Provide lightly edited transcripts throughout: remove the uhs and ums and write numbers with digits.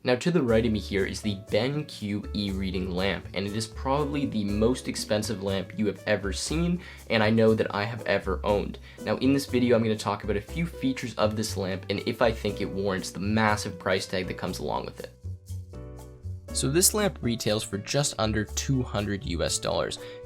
Now to the right of me here is the BenQ E-Reading lamp, and it is probably the most expensive lamp you have ever seen, and I know that I have ever owned. Now in this video I'm going to talk about a few features of this lamp and if I think it warrants the massive price tag that comes along with it. So this lamp retails for just under $200 US,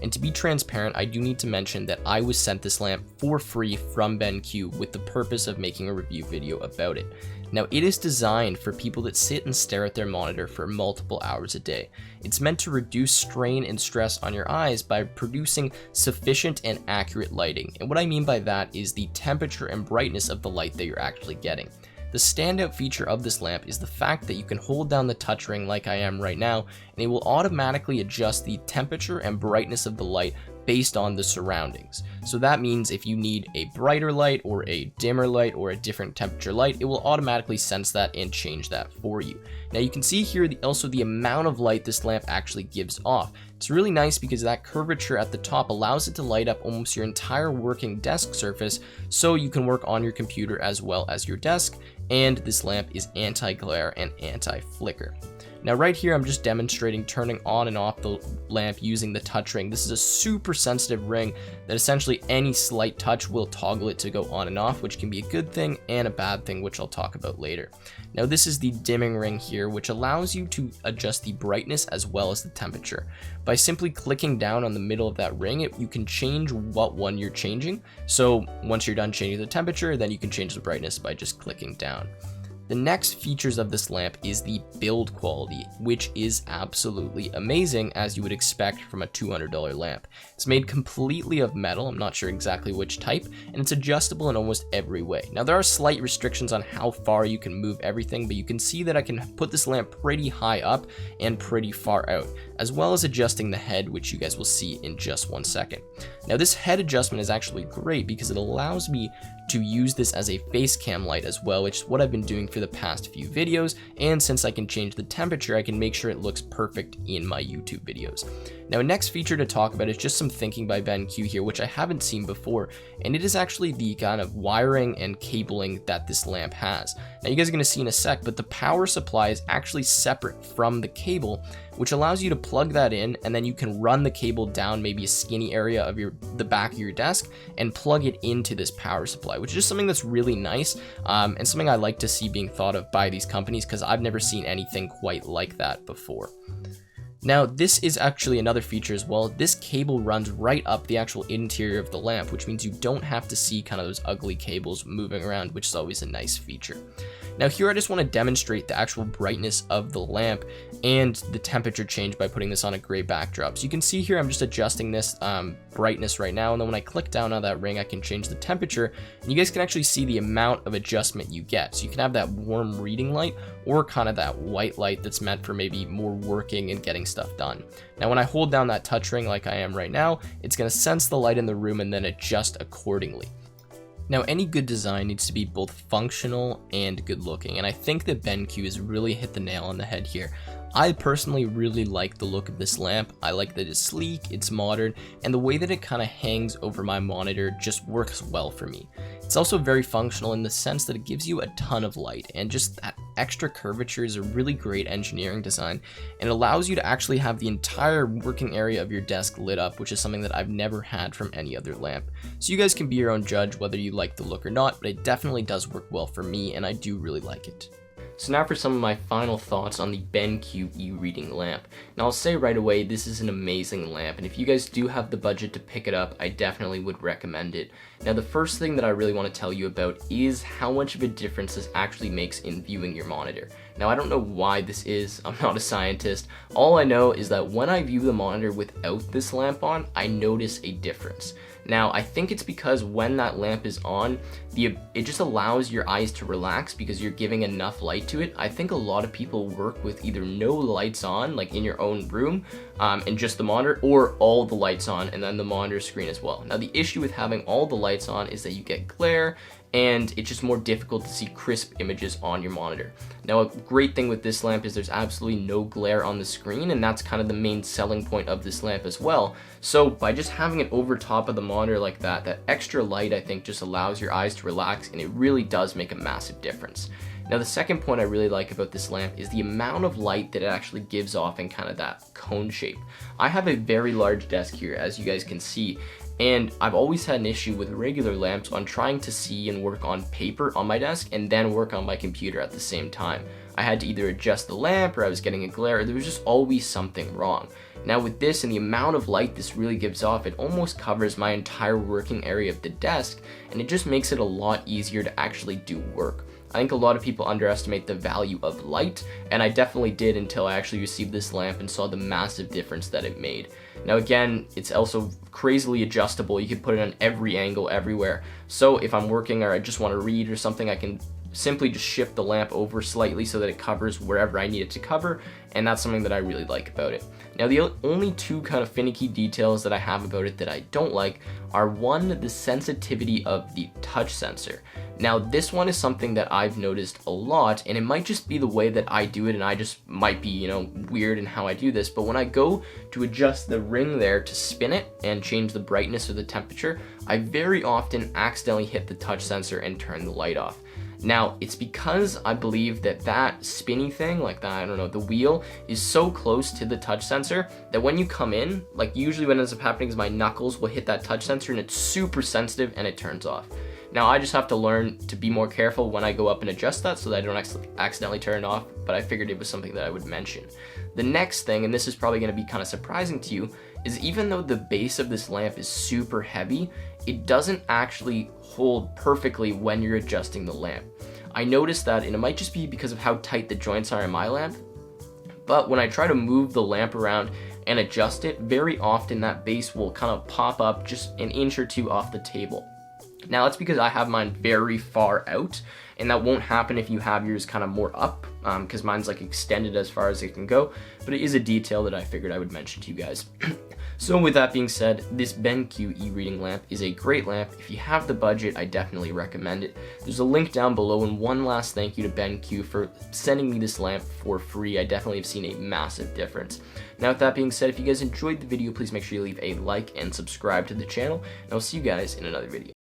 and to be transparent, I do need to mention that I was sent this lamp for free from BenQ with the purpose of making a review video about it. Now it is designed for people that sit and stare at their monitor for multiple hours a day. It's meant to reduce strain and stress on your eyes by producing sufficient and accurate lighting, and what I mean by that is the temperature and brightness of the light that you're actually getting. The standout feature of this lamp is the fact that you can hold down the touch ring like I am right now, and it will automatically adjust the temperature and brightness of the light based on the surroundings. So that means if you need a brighter light or a dimmer light or a different temperature light, it will automatically sense that and change that for you. Now you can see here also the amount of light this lamp actually gives off. It's really nice because that curvature at the top allows it to light up almost your entire working desk surface, so you can work on your computer as well as your desk, and this lamp is anti-glare and anti-flicker. Now right here I'm just demonstrating turning on and off the lamp using the touch ring. This is a super sensitive ring that essentially any slight touch will toggle it to go on and off, which can be a good thing and a bad thing, which I'll talk about later. Now this is the dimming ring here, which allows you to adjust the brightness as well as the temperature. By simply clicking down on the middle of that ring, you can change what one you're changing. So once you're done changing the temperature, then you can change the brightness by just clicking down. The next features of this lamp is the build quality, which is absolutely amazing as you would expect from a $200 lamp. It's made completely of metal, I'm not sure exactly which type, and it's adjustable in almost every way. Now there are slight restrictions on how far you can move everything, but you can see that I can put this lamp pretty high up and pretty far out, as well as adjusting the head, which you guys will see in just one second. Now this head adjustment is actually great because it allows me to use this as a face cam light as well, which is what I've been doing for the past few videos, and since I can change the temperature, I can make sure it looks perfect in my YouTube videos. Now, next feature to talk about is just some thinking by BenQ here, which I haven't seen before, and it is actually the kind of wiring and cabling that this lamp has. Now, you guys are going to see in a sec, but the power supply is actually separate from the cable, which allows you to plug that in, and then you can run the cable down maybe a skinny area of the back of your desk and plug it into this power supply, which is just something that's really nice and something I like to see being thought of by these companies because I've never seen anything quite like that before. Now this is actually another feature as well. This cable runs right up the actual interior of the lamp, which means you don't have to see kind of those ugly cables moving around, which is always a nice feature. Now here I just want to demonstrate the actual brightness of the lamp and the temperature change by putting this on a gray backdrop. So you can see here I'm just adjusting this brightness right now, and then when I click down on that ring I can change the temperature, and you guys can actually see the amount of adjustment you get. So you can have that warm reading light or kind of that white light that's meant for maybe more working and getting stuff done. Now when I hold down that touch ring like I am right now, it's going to sense the light in the room and then adjust accordingly. Now, any good design needs to be both functional and good looking, and I think that BenQ has really hit the nail on the head here. I personally really like the look of this lamp. I like that it's sleek, it's modern, and the way that it kind of hangs over my monitor just works well for me. It's also very functional in the sense that it gives you a ton of light, and just that extra curvature is a really great engineering design, and it allows you to actually have the entire working area of your desk lit up, which is something that I've never had from any other lamp. So you guys can be your own judge whether you like the look or not, but it definitely does work well for me, and I do really like it. So now for some of my final thoughts on the BenQ E-Reading lamp. Now I'll say right away, this is an amazing lamp, and if you guys do have the budget to pick it up, I definitely would recommend it. Now the first thing that I really want to tell you about is how much of a difference this actually makes in viewing your monitor. Now I don't know why this is, I'm not a scientist. All I know is that when I view the monitor without this lamp on, I notice a difference. Now, I think it's because when that lamp is on, it just allows your eyes to relax because you're giving enough light to it. I think a lot of people work with either no lights on, like in your own room, and just the monitor, or all the lights on and then the monitor screen as well. Now, the issue with having all the lights on is that you get glare, and it's just more difficult to see crisp images on your monitor. Now, a great thing with this lamp is there's absolutely no glare on the screen, and that's kind of the main selling point of this lamp as well. So by just having it over top of the monitor like that extra light, I think, just allows your eyes to relax, and it really does make a massive difference. Now the second point I really like about this lamp is the amount of light that it actually gives off in kind of that cone shape. I have a very large desk here, as you guys can see, and I've always had an issue with regular lamps on trying to see and work on paper on my desk and then work on my computer at the same time. I had to either adjust the lamp or I was getting a glare, or there was just always something wrong. Now with this and the amount of light this really gives off, it almost covers my entire working area of the desk, and it just makes it a lot easier to actually do work. I think a lot of people underestimate the value of light, and I definitely did until I actually received this lamp and saw the massive difference that it made. Now again, it's also crazily adjustable. You can put it on every angle everywhere. So if I'm working or I just want to read or something, I can simply just shift the lamp over slightly so that it covers wherever I need it to cover, and that's something that I really like about it. Now the only two kind of finicky details that I have about it that I don't like are, one, the sensitivity of the touch sensor. Now this one is something that I've noticed a lot, and it might just be the way that I do it, and I just might be, weird in how I do this, but when I go to adjust the ring there to spin it and change the brightness or the temperature, I very often accidentally hit the touch sensor and turn the light off. Now, it's because I believe that spinny thing, like that, the wheel, is so close to the touch sensor that when you come in, like usually what ends up happening is my knuckles will hit that touch sensor and it's super sensitive and it turns off. Now, I just have to learn to be more careful when I go up and adjust that so that I don't accidentally turn it off, but I figured it was something that I would mention. The next thing, and this is probably going to be kind of surprising to you, is even though the base of this lamp is super heavy, it doesn't actually hold perfectly when you're adjusting the lamp. I noticed that, and it might just be because of how tight the joints are in my lamp, but when I try to move the lamp around and adjust it, very often that base will kind of pop up just an inch or two off the table. Now that's because I have mine very far out, and that won't happen if you have yours kind of more up, because mine's like extended as far as it can go, but it is a detail that I figured I would mention to you guys. So with that being said, this BenQ E-Reading lamp is a great lamp. If you have the budget, I definitely recommend it. There's a link down below, and one last thank you to BenQ for sending me this lamp for free. I definitely have seen a massive difference. Now with that being said, if you guys enjoyed the video, please make sure you leave a like and subscribe to the channel, and I'll see you guys in another video.